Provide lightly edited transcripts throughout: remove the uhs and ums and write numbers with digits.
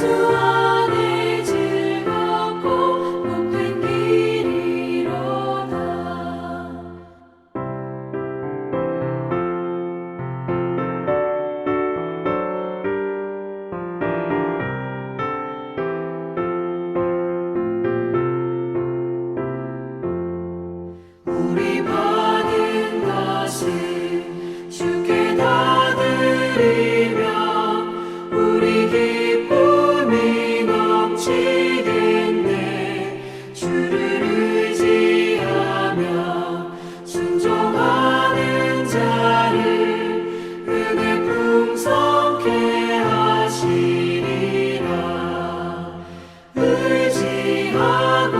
안에 즐겁고 복된 길이로다. 우리 받은 것을 주께 다 드리며 우리 기쁨이 넘치겠네. 주를 의지하며 순종하는 자를 은혜 풍성케 하시리라. 의지하고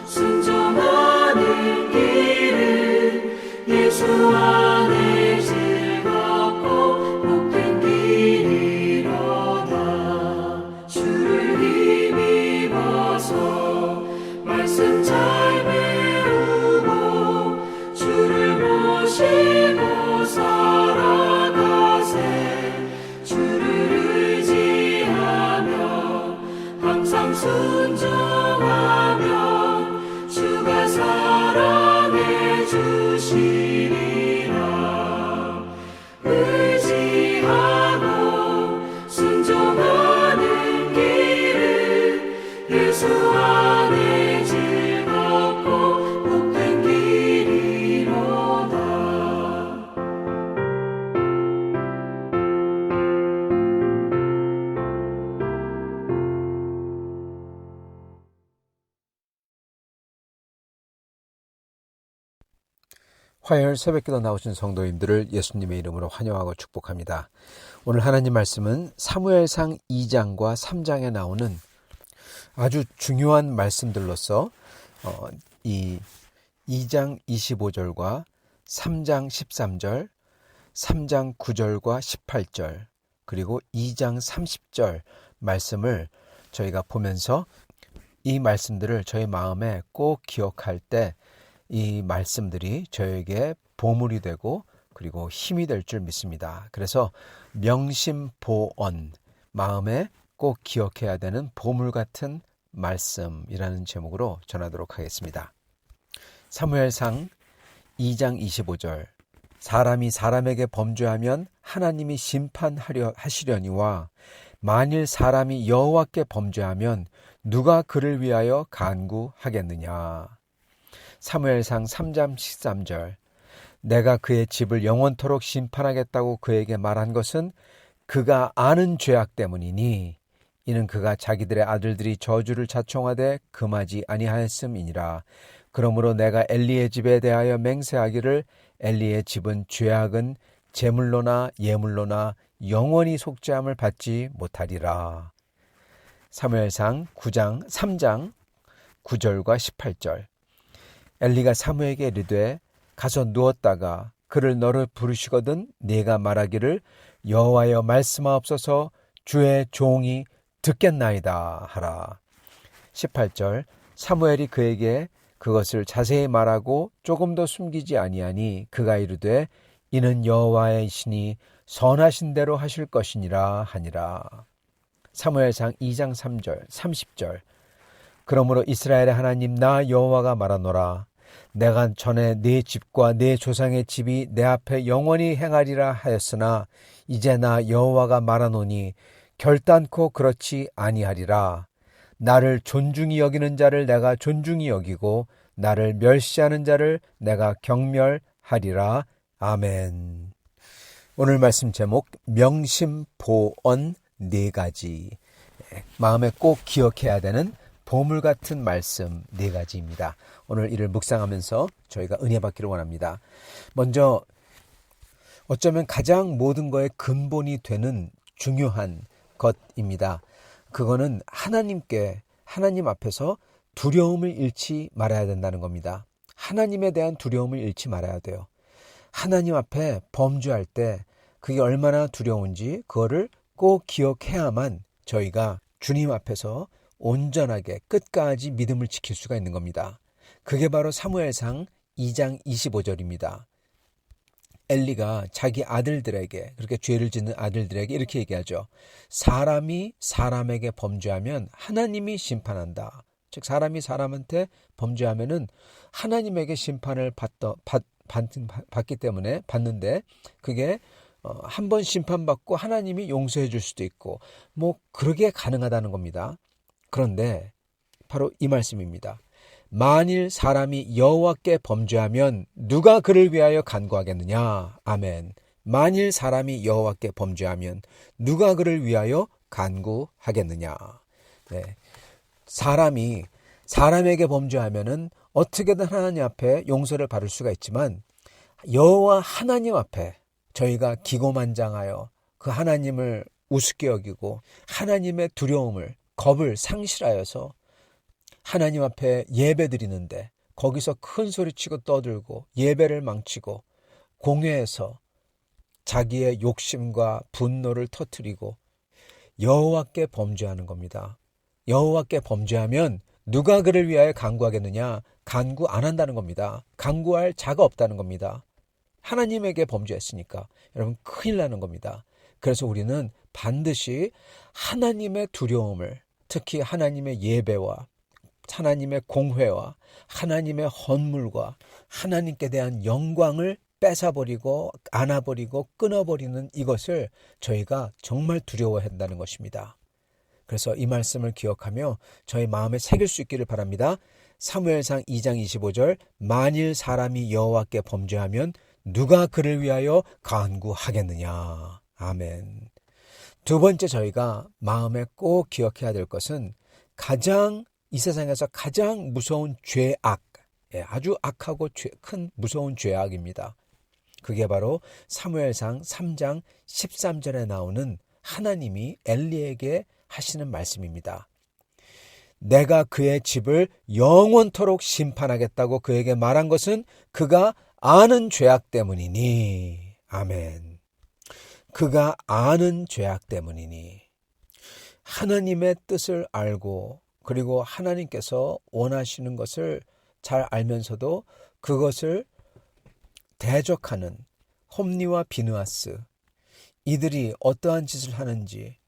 순종하는 길은 예수 안에 즐겁고 복된 길이로다. 주를 힘입어서 말씀 잘 배우고 주를 모시고 살아가세. 주를 의지하며 항상 순종하면 주가 사랑해 주시리라. 의지하고 순종하는 길은 예수 안에 즐겁고 복된 길이로다. 화요일 새벽기도 나오신 성도님들을 예수님의 이름으로 환영하고 축복합니다. 오늘 하나님 말씀은 사무엘상 2장과 3장에 나오는 아주 중요한 말씀들로서 이 2장 25절과 3장 13절, 3장 9절과 18절, 그리고 2장 30절 말씀을 저희가 보면서 이 말씀들을 저희 마음에 꼭 기억할 때 이 말씀들이 저에게 보물이 되고 그리고 힘이 될 줄 믿습니다. 그래서 명심보언, 마음에 꼭 기억해야 되는 보물 같은 말씀이라는 제목으로 전하도록 하겠습니다. 사무엘상 2장 25절, 사람이 사람에게 범죄하면 하나님이 심판하려 하시려니와 만일 사람이 여호와께 범죄하면 누가 그를 위하여 간구하겠느냐. 사무엘상 3장 13절, 내가 그의 집을 영원토록 심판하겠다고 그에게 말한 것은 그가 아는 죄악 때문이니 이는 그가 자기들의 아들들이 저주를 자청하되 금하지 아니하였음이니라. 그러므로 내가 엘리의 집에 대하여 맹세하기를 엘리의 집은 죄악은 제물로나 예물로나 영원히 속죄함을 받지 못하리라. 사무엘상 3장 9절과 18절, 엘리가 사무에게 이르되 가서 누웠다가 그를 너를 부르시거든 네가 말하기를 여호와여 말씀하옵소서 주의 종이 듣겠나이다 하라. 18절, 사무엘이 그에게 그것을 자세히 말하고 조금도 숨기지 아니하니 그가 이르되 이는 여호와의 신이 선하신 대로 하실 것이니라 하니라. 사무엘상 2장 3절 30절, 그러므로 이스라엘의 하나님 나 여호와가 말하노라. 내가 전에 네 집과 네 조상의 집이 내 앞에 영원히 행하리라 하였으나 이제 나 여호와가 말하노니 결단코 그렇지 아니하리라. 나를 존중히 여기는 자를 내가 존중히 여기고 나를 멸시하는 자를 내가 경멸하리라. 아멘. 오늘 말씀 제목 명심보언 4가지, 마음에 꼭 기억해야 되는 보물 같은 말씀 4가지입니다. 오늘 이를 묵상하면서 저희가 은혜 받기를 원합니다. 먼저 어쩌면 가장 모든 것의 근본이 되는 중요한 것입니다. 그거는 하나님 앞에서 두려움을 잃지 말아야 된다는 겁니다. 하나님에 대한 두려움을 잃지 말아야 돼요. 하나님 앞에 범죄할 때 그게 얼마나 두려운지 그거를 꼭 기억해야만 저희가 주님 앞에서 온전하게 끝까지 믿음을 지킬 수가 있는 겁니다. 그게 바로 사무엘상 2장 25절입니다. 엘리가 자기 아들들에게, 그렇게 죄를 짓는 아들들에게 이렇게 얘기하죠. 사람이 사람에게 범죄하면 하나님이 심판한다. 즉 사람이 사람한테 범죄하면은 하나님에게 심판을 받기 때문에 받는데, 그게 한 번 심판받고 하나님이 용서해 줄 수도 있고 뭐 그러게 가능하다는 겁니다. 그런데 바로 이 말씀입니다. 만일 사람이 여호와께 범죄하면 누가 그를 위하여 간구하겠느냐. 아멘. 만일 사람이 여호와께 범죄하면 누가 그를 위하여 간구하겠느냐. 네. 사람이 사람에게 범죄하면은 어떻게든 하나님 앞에 용서를 받을 수가 있지만, 여호와 하나님 앞에 저희가 기고만장하여 그 하나님을 우습게 여기고 하나님의 두려움을, 겁을 상실하여서 하나님 앞에 예배 드리는데 거기서 큰 소리치고 떠들고 예배를 망치고 공회에서 자기의 욕심과 분노를 터뜨리고 여호와께 범죄하는 겁니다. 여호와께 범죄하면 누가 그를 위하여 간구하겠느냐? 간구 안 한다는 겁니다. 간구할 자가 없다는 겁니다. 하나님에게 범죄했으니까 여러분 큰일 나는 겁니다. 그래서 우리는 반드시 하나님의 두려움을, 특히 하나님의 예배와 하나님의 공회와 하나님의 헌물과 하나님께 대한 영광을 뺏어버리고 안아버리고 끊어버리는 이것을 저희가 정말 두려워한다는 것입니다. 그래서 이 말씀을 기억하며 저희 마음에 새길 수 있기를 바랍니다. 사무엘상 2장 25절, 만일 사람이 여호와께 범죄하면 누가 그를 위하여 간구하겠느냐. 아멘. 두 번째, 저희가 마음에 꼭 기억해야 될 것은 이 세상에서 가장 무서운 죄악, 아주 악하고 큰 무서운 죄악입니다. 그게 바로 사무엘상 3장 13절에 나오는 하나님이 엘리에게 하시는 말씀입니다. 내가 그의 집을 영원토록 심판하겠다고 그에게 말한 것은 그가 아는 죄악 때문이니. 아멘. 그가 아는 죄악 때문이니. 하나님의 뜻을 알고, 그리고 하나님께서 원하시는 것을 잘 알면서도 그것을 대적하는 홈리와 비느하스, 이들이 어떠한 짓을 하는지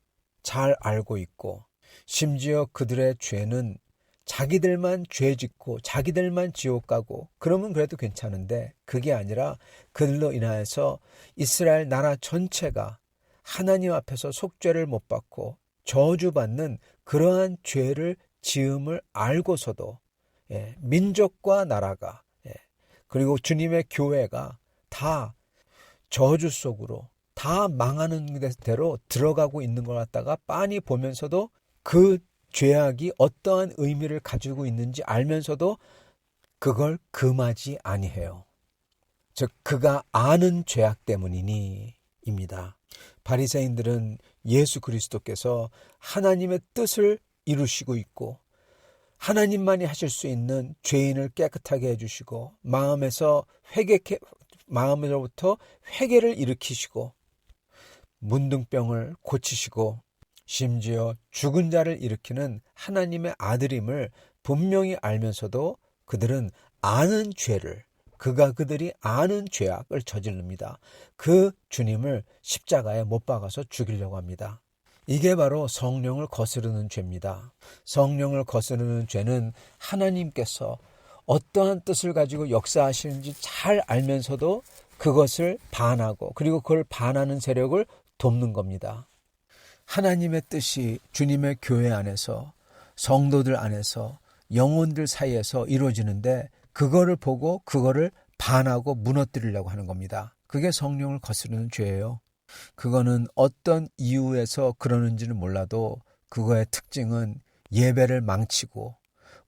잘 알고 있고, 심지어 그들의 죄는 자기들만 죄 짓고 자기들만 지옥 가고 그러면 그래도 괜찮은데, 그게 아니라 그들로 인하여서 이스라엘 나라 전체가 하나님 앞에서 속죄를 못 받고 저주받는 그러한 죄를 지음을 알고서도 민족과 나라가, 그리고 주님의 교회가 다 저주 속으로 다 망하는 대로 들어가고 있는 걸 갖다가 빤히 보면서도, 그 죄악이 어떠한 의미를 가지고 있는지 알면서도 그걸 금하지 아니해요. 즉 그가 아는 죄악 때문이니 입니다. 바리새인들은 예수 그리스도께서 하나님의 뜻을 이루시고 있고 하나님만이 하실 수 있는 죄인을 깨끗하게 해주시고 마음으로부터 회개를 일으키시고 문둥병을 고치시고 심지어 죽은 자를 일으키는 하나님의 아들임을 분명히 알면서도 그들은 아는 죄를, 그들이 아는 죄악을 저지릅니다. 그 주님을 십자가에 못 박아서 죽이려고 합니다. 이게 바로 성령을 거스르는 죄입니다. 성령을 거스르는 죄는 하나님께서 어떠한 뜻을 가지고 역사하시는지 잘 알면서도 그것을 반하고, 그리고 그걸 반하는 세력을 돕는 겁니다. 하나님의 뜻이 주님의 교회 안에서, 성도들 안에서, 영혼들 사이에서 이루어지는데 그거를 보고 그거를 반하고 무너뜨리려고 하는 겁니다. 그게 성령을 거스르는 죄예요. 그거는 어떤 이유에서 그러는지는 몰라도 그거의 특징은 예배를 망치고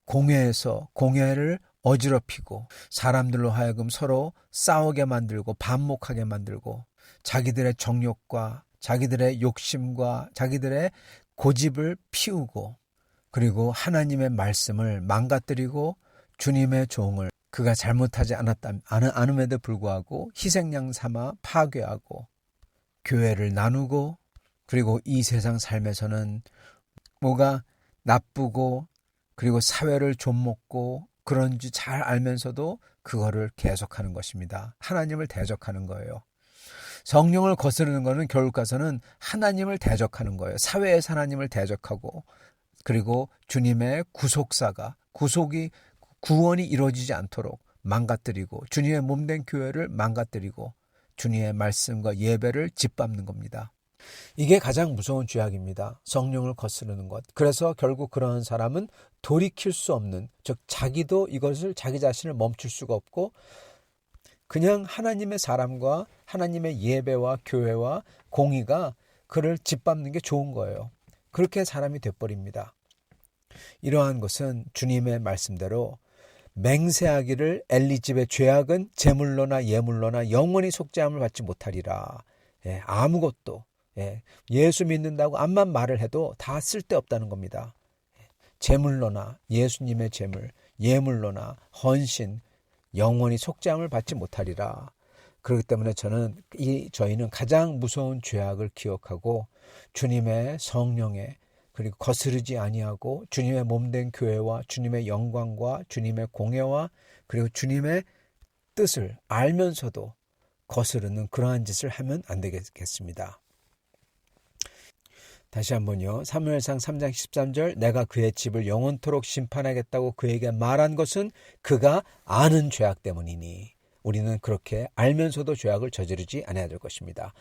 공회에서 공회를 어지럽히고 사람들로 하여금 서로 싸우게 만들고 반목하게 만들고 자기들의 정욕과 자기들의 욕심과 자기들의 고집을 피우고, 그리고 하나님의 말씀을 망가뜨리고 주님의 종을 그가 잘못하지 않음에도 불구하고 희생양 삼아 파괴하고 교회를 나누고, 그리고 이 세상 삶에서는 뭐가 나쁘고 그리고 사회를 좀먹고 그런지 잘 알면서도 그거를 계속하는 것입니다. 하나님을 대적하는 거예요. 성령을 거스르는 것은 결국 가서는 하나님을 대적하는 거예요. 사회에서 하나님을 대적하고, 그리고 주님의 구원이 이루어지지 않도록 망가뜨리고, 주님의 몸된 교회를 망가뜨리고, 주님의 말씀과 예배를 짓밟는 겁니다. 이게 가장 무서운 죄악입니다. 성령을 거스르는 것. 그래서 결국 그러한 사람은 돌이킬 수 없는, 즉 자기도 이것을 자기 자신을 멈출 수가 없고 그냥 하나님의 사람과 하나님의 예배와 교회와 공의가 그를 짓밟는 게 좋은 거예요. 그렇게 사람이 돼버립니다. 이러한 것은 주님의 말씀대로 맹세하기를 엘리 집의 죄악은 제물로나 예물로나 영원히 속죄함을 받지 못하리라. 아무것도 예수 믿는다고 암만 말을 해도 다 쓸데없다는 겁니다. 제물로나 예수님의 제물, 예물로나 헌신, 영원히 속죄함을 받지 못하리라. 그렇기 때문에 저희는 가장 무서운 죄악을 기억하고 주님의 성령에, 그리고 거스르지 아니하고 주님의 몸된 교회와 주님의 영광과 주님의 공예와 그리고 주님의 뜻을 알면서도 거스르는 그러한 짓을 하면 안 되겠습니다. 다시 한번요. 사무엘상 3장 13절, 내가 그의 집을 영원토록 심판하겠다고 그에게 말한 것은 그가 아는 죄악 때문이니. 우리는 그렇게 알면서도 죄악을 저지르지 않아야 될 것입니다.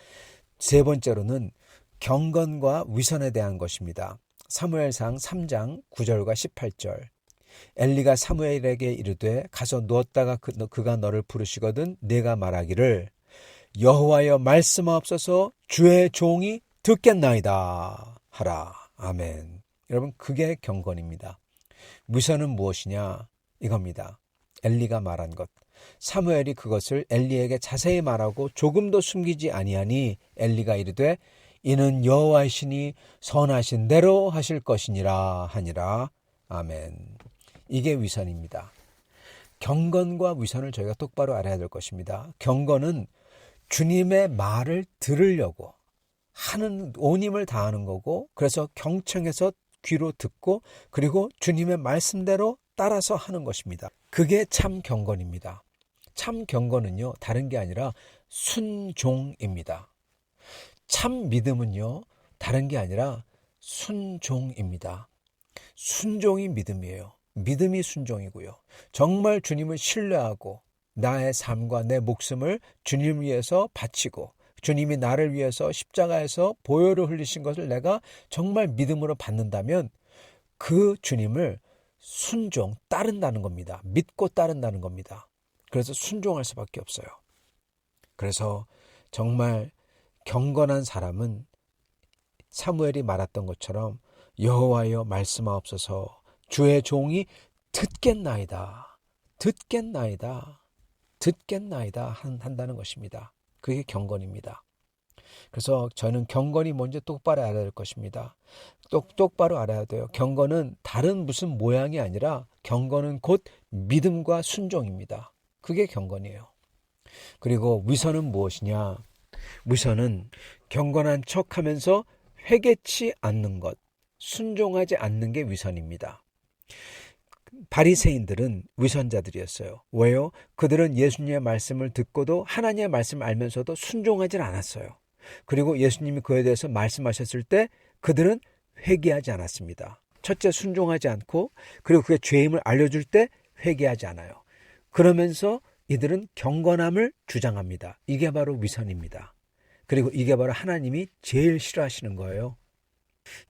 세 번째로는 경건과 위선에 대한 것입니다. 사무엘상 3장 9절과 18절, 엘리가 사무엘에게 이르되 가서 누웠다가 그가 너를 부르시거든 네가 말하기를 여호와여 말씀하옵소서 주의 종이 듣겠나이다 하라. 아멘. 여러분, 그게 경건입니다. 위선은 무엇이냐? 이겁니다. 엘리가 말한 것. 사무엘이 그것을 엘리에게 자세히 말하고 조금도 숨기지 아니하니 엘리가 이르되 이는 여호와의 신이 선하신 대로 하실 것이니라 하니라. 아멘. 이게 위선입니다. 경건과 위선을 저희가 똑바로 알아야 될 것입니다. 경건은 주님의 말을 들으려고 하는 온 힘을 다하는 거고, 그래서 경청해서 귀로 듣고 그리고 주님의 말씀대로 따라서 하는 것입니다. 그게 참 경건입니다. 참 경건은요, 다른 게 아니라 순종입니다. 참 믿음은요, 다른 게 아니라 순종입니다. 순종이 믿음이에요. 믿음이 순종이고요. 정말 주님을 신뢰하고 나의 삶과 내 목숨을 주님 위해서 바치고 주님이 나를 위해서 십자가에서 보혈을 흘리신 것을 내가 정말 믿음으로 받는다면 그 주님을 따른다는 겁니다. 믿고 따른다는 겁니다. 그래서 순종할 수밖에 없어요. 그래서 정말 경건한 사람은 사무엘이 말했던 것처럼 여호와여 말씀하옵소서 주의 종이 듣겠나이다 한다는 것입니다. 그게 경건입니다. 그래서 저는 경건이 뭔지 똑바로 알아야 될 것입니다. 똑바로 알아야 돼요. 경건은 다른 무슨 모양이 아니라 경건은 곧 믿음과 순종입니다. 그게 경건이에요. 그리고 위선은 무엇이냐? 위선은 경건한 척하면서 회개치 않는 것, 순종하지 않는 게 위선입니다. 바리새인들은 위선자들이었어요. 왜요? 그들은 예수님의 말씀을 듣고도 하나님의 말씀을 알면서도 순종하지 않았어요. 그리고 예수님이 그에 대해서 말씀하셨을 때 그들은 회개하지 않았습니다. 첫째, 순종하지 않고, 그리고 그의 죄임을 알려줄 때 회개하지 않아요. 그러면서 이들은 경건함을 주장합니다. 이게 바로 위선입니다. 그리고 이게 바로 하나님이 제일 싫어하시는 거예요.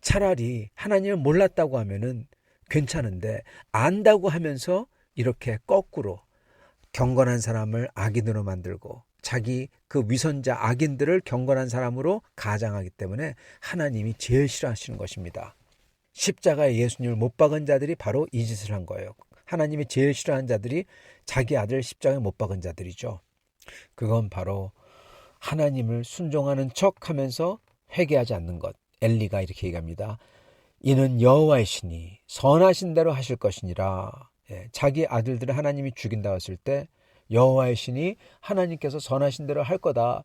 차라리 하나님을 몰랐다고 하면은 괜찮은데 안다고 하면서 이렇게 거꾸로 경건한 사람을 악인으로 만들고 자기 그 위선자 악인들을 경건한 사람으로 가장하기 때문에 하나님이 제일 싫어하시는 것입니다. 십자가에 예수님을 못 박은 자들이 바로 이 짓을 한 거예요. 하나님이 제일 싫어하는 자들이 자기 아들 십자가에 못 박은 자들이죠. 그건 바로 하나님을 순종하는 척하면서 회개하지 않는 것. 엘리가 이렇게 얘기합니다. 이는 여호와의 신이 선하신 대로 하실 것이니라. 자기 아들들을 하나님이 죽인다고 했을 때 여호와의 신이 하나님께서 선하신 대로 할 거다.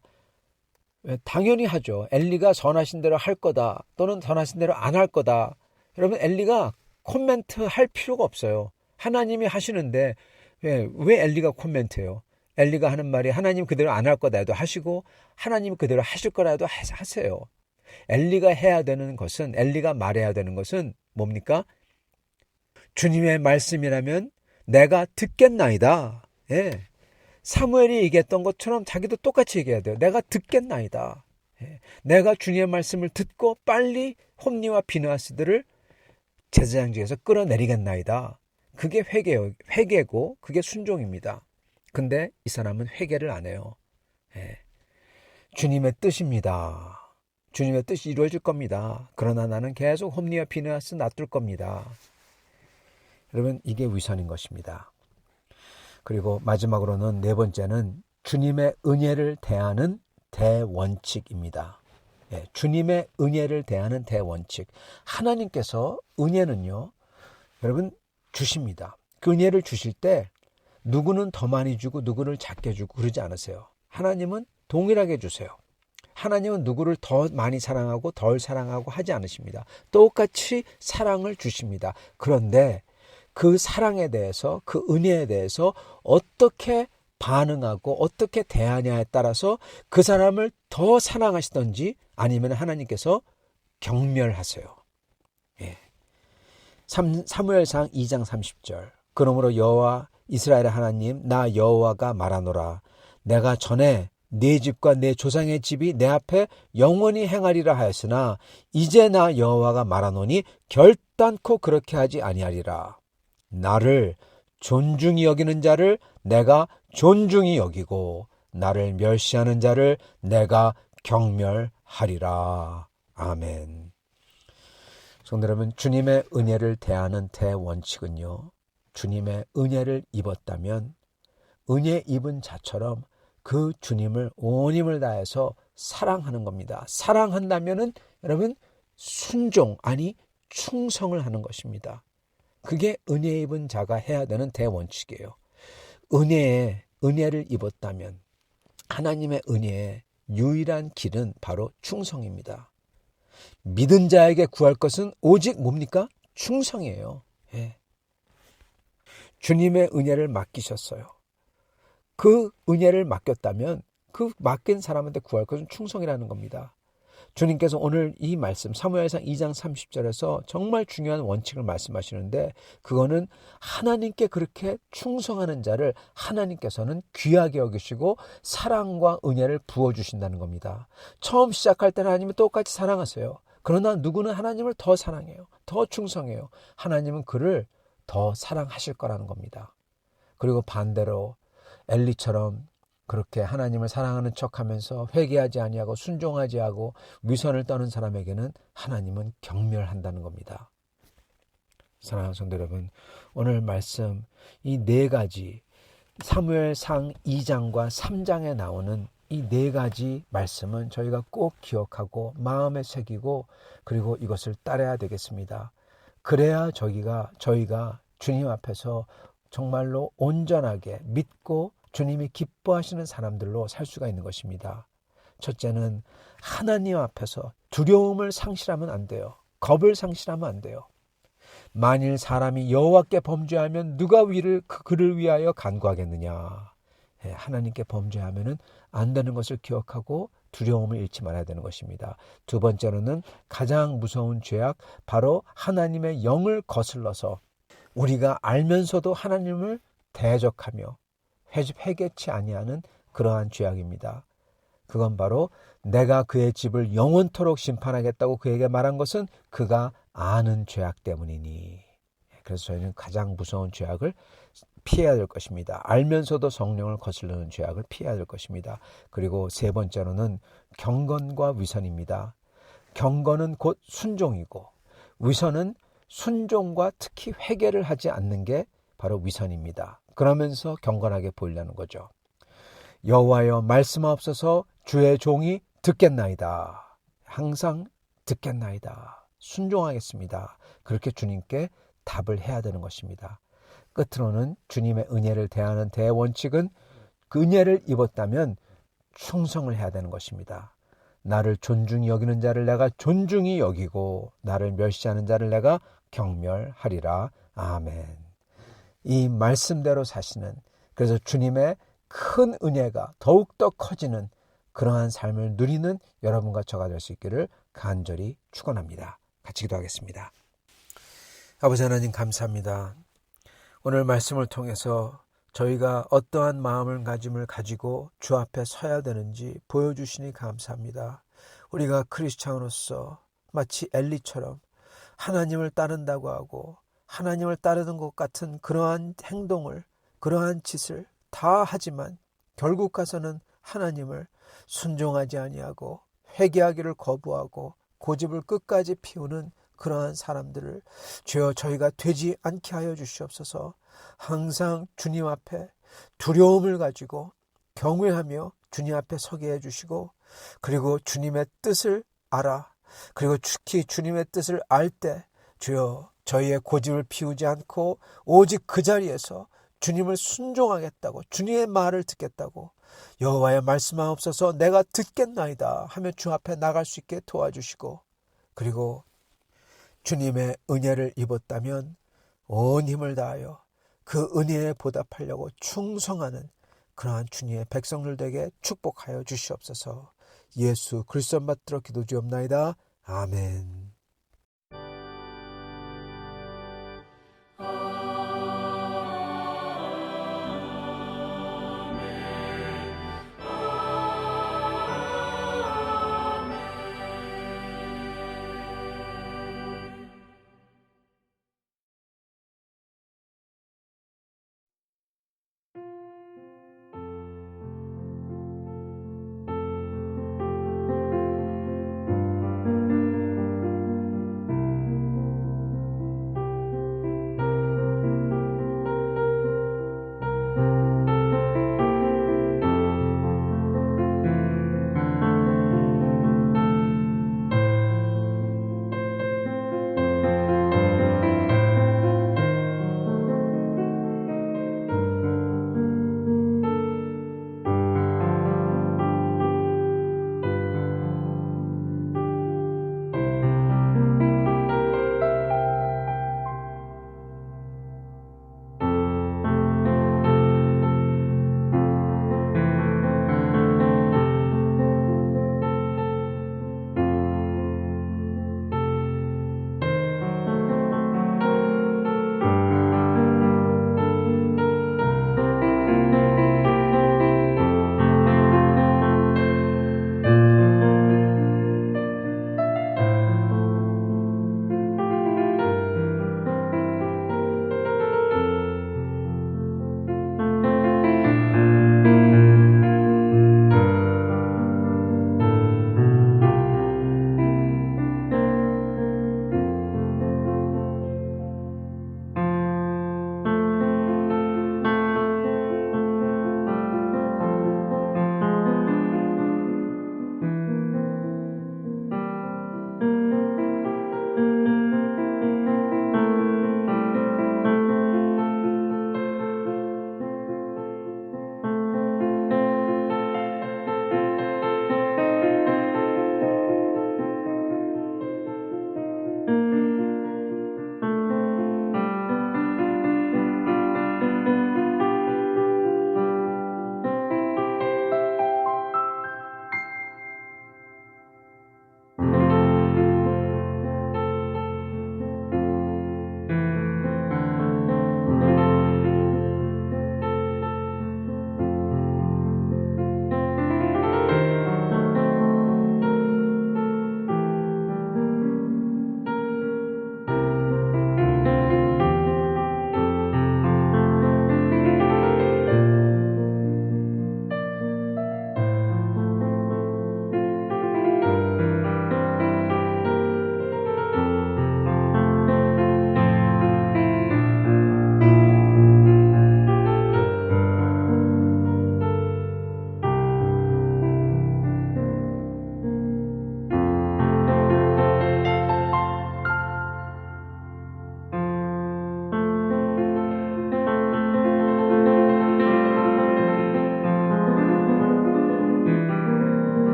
당연히 하죠. 엘리가 선하신 대로 할 거다 또는 선하신 대로 안 할 거다. 여러분, 엘리가 코멘트 할 필요가 없어요. 하나님이 하시는데 왜 엘리가 코멘트해요? 엘리가 하는 말이 하나님 그대로 안 할 거다 해도 하시고 하나님 그대로 하실 거라 해도 하세요. 엘리가 해야 되는 것은, 엘리가 말해야 되는 것은 뭡니까? 주님의 말씀이라면 내가 듣겠나이다. 예. 사무엘이 얘기했던 것처럼 자기도 똑같이 얘기해야 돼요. 내가 듣겠나이다. 예. 내가 주님의 말씀을 듣고 빨리 홈리와 비느하스들을 제사장직에서 끌어내리겠나이다. 그게 회개고 그게 순종입니다. 근데 이 사람은 회개를 안 해요. 예. 주님의 뜻입니다. 주님의 뜻이 이루어질 겁니다. 그러나 나는 계속 홈리와 비느하스 놔둘 겁니다. 여러분, 이게 위선인 것입니다. 그리고 마지막으로는 네 번째는 주님의 은혜를 대하는 대원칙입니다. 예, 주님의 은혜를 대하는 대원칙. 하나님께서 은혜는요, 여러분 주십니다. 그 은혜를 주실 때 누구는 더 많이 주고 누구를 작게 주고 그러지 않으세요. 하나님은 동일하게 주세요. 하나님은 누구를 더 많이 사랑하고 덜 사랑하고 하지 않으십니다. 똑같이 사랑을 주십니다. 그런데 그 사랑에 대해서, 그 은혜에 대해서 어떻게 반응하고 어떻게 대하냐에 따라서 그 사람을 더 사랑하시던지 아니면 하나님께서 경멸하세요. 예. 사무엘상 2장 30절. 그러므로 여호와 이스라엘의 하나님 나 여호와가 말하노라. 내가 전에 네 집과 내 조상의 집이 내 앞에 영원히 행하리라 하였으나 이제 나 여호와가 말하노니 결단코 그렇게 하지 아니하리라. 나를 존중히 여기는 자를 내가 존중히 여기고 나를 멸시하는 자를 내가 경멸하리라. 아멘. 성도 여러분, 주님의 은혜를 대하는 대원칙은요, 주님의 은혜를 입었다면 은혜 입은 자처럼 그 주님을 온 힘을 다해서 사랑하는 겁니다. 사랑한다면은 여러분 순종, 아니 충성을 하는 것입니다. 그게 은혜 입은 자가 해야 되는 대원칙이에요. 은혜를 입었다면 하나님의 은혜의 유일한 길은 바로 충성입니다. 믿은 자에게 구할 것은 오직 뭡니까? 충성이에요. 예. 주님의 은혜를 맡기셨어요. 그 은혜를 맡겼다면 그 맡긴 사람한테 구할 것은 충성이라는 겁니다. 주님께서 오늘 이 말씀 사무엘상 2장 30절에서 정말 중요한 원칙을 말씀하시는데 그거는 하나님께 그렇게 충성하는 자를 하나님께서는 귀하게 여기시고 사랑과 은혜를 부어주신다는 겁니다. 처음 시작할 때는 하나님을 똑같이 사랑하세요. 그러나 누구는 하나님을 더 사랑해요. 더 충성해요. 하나님은 그를 더 사랑하실 거라는 겁니다. 그리고 반대로 엘리처럼 그렇게 하나님을 사랑하는 척하면서 회개하지 아니하고 순종하지 하고 위선을 떠는 사람에게는 하나님은 경멸한다는 겁니다. 사랑하는 성도 여러분, 오늘 말씀 이 네 가지 사무엘상 2장과 3장에 나오는 이 네 가지 말씀은 저희가 꼭 기억하고 마음에 새기고 그리고 이것을 따라야 되겠습니다. 그래야 저희가 주님 앞에서 정말로 온전하게 믿고 주님이 기뻐하시는 사람들로 살 수가 있는 것입니다. 첫째는 하나님 앞에서 두려움을 상실하면 안 돼요. 겁을 상실하면 안 돼요. 만일 사람이 여호와께 범죄하면 누가 그를 위하여 간구하겠느냐. 하나님께 범죄하면 안 되는 것을 기억하고 두려움을 잃지 말아야 되는 것입니다. 두 번째로는 가장 무서운 죄악, 바로 하나님의 영을 거슬러서 우리가 알면서도 하나님을 대적하며 회개치 아니하는 그러한 죄악입니다. 그건 바로 내가 그의 집을 영원토록 심판하겠다고 그에게 말한 것은 그가 아는 죄악 때문이니. 그래서 저희는 가장 무서운 죄악을 피해야 될 것입니다. 알면서도 성령을 거스르는 죄악을 피해야 될 것입니다. 그리고 세 번째로는 경건과 위선입니다. 경건은 곧 순종이고 위선은 순종과 특히 회개를 하지 않는 게 바로 위선입니다. 그러면서 경건하게 보이려는 거죠. 여호와여 말씀하옵소서 주의 종이 듣겠나이다. 항상 듣겠나이다. 순종하겠습니다. 그렇게 주님께 답을 해야 되는 것입니다. 끝으로는 주님의 은혜를 대하는 대원칙은 그 은혜를 입었다면 충성을 해야 되는 것입니다. 나를 존중히 여기는 자를 내가 존중히 여기고 나를 멸시하는 자를 내가 경멸하리라. 아멘. 이 말씀대로 사시는, 그래서 주님의 큰 은혜가 더욱더 커지는 그러한 삶을 누리는 여러분과 저가 될 수 있기를 간절히 축원합니다. 같이 기도하겠습니다. 아버지 하나님 감사합니다. 오늘 말씀을 통해서 저희가 어떠한 마음을 가지고 주 앞에 서야 되는지 보여주시니 감사합니다. 우리가 크리스찬으로서 마치 엘리처럼 하나님을 따른다고 하고 하나님을 따르는 것 같은 그러한 행동을, 그러한 짓을 다 하지만 결국 가서는 하나님을 순종하지 아니하고 회개하기를 거부하고 고집을 끝까지 피우는 그러한 사람들을 주여 저희가 되지 않게 하여 주시옵소서. 항상 주님 앞에 두려움을 가지고 경외하며 주님 앞에 서게 해주시고, 그리고 주님의 뜻을 알아, 그리고 특히 주님의 뜻을 알 때 주여 저희의 고집을 피우지 않고 오직 그 자리에서 주님을 순종하겠다고, 주님의 말을 듣겠다고, 여호와의 말씀하옵소서 내가 듣겠나이다 하며 주 앞에 나갈 수 있게 도와주시고, 그리고 주님의 은혜를 입었다면 온 힘을 다하여 그 은혜에 보답하려고 충성하는 그러한 주님의 백성들 되게 축복하여 주시옵소서. 예수 그리스도 받들어 기도드리옵나이다. 아멘.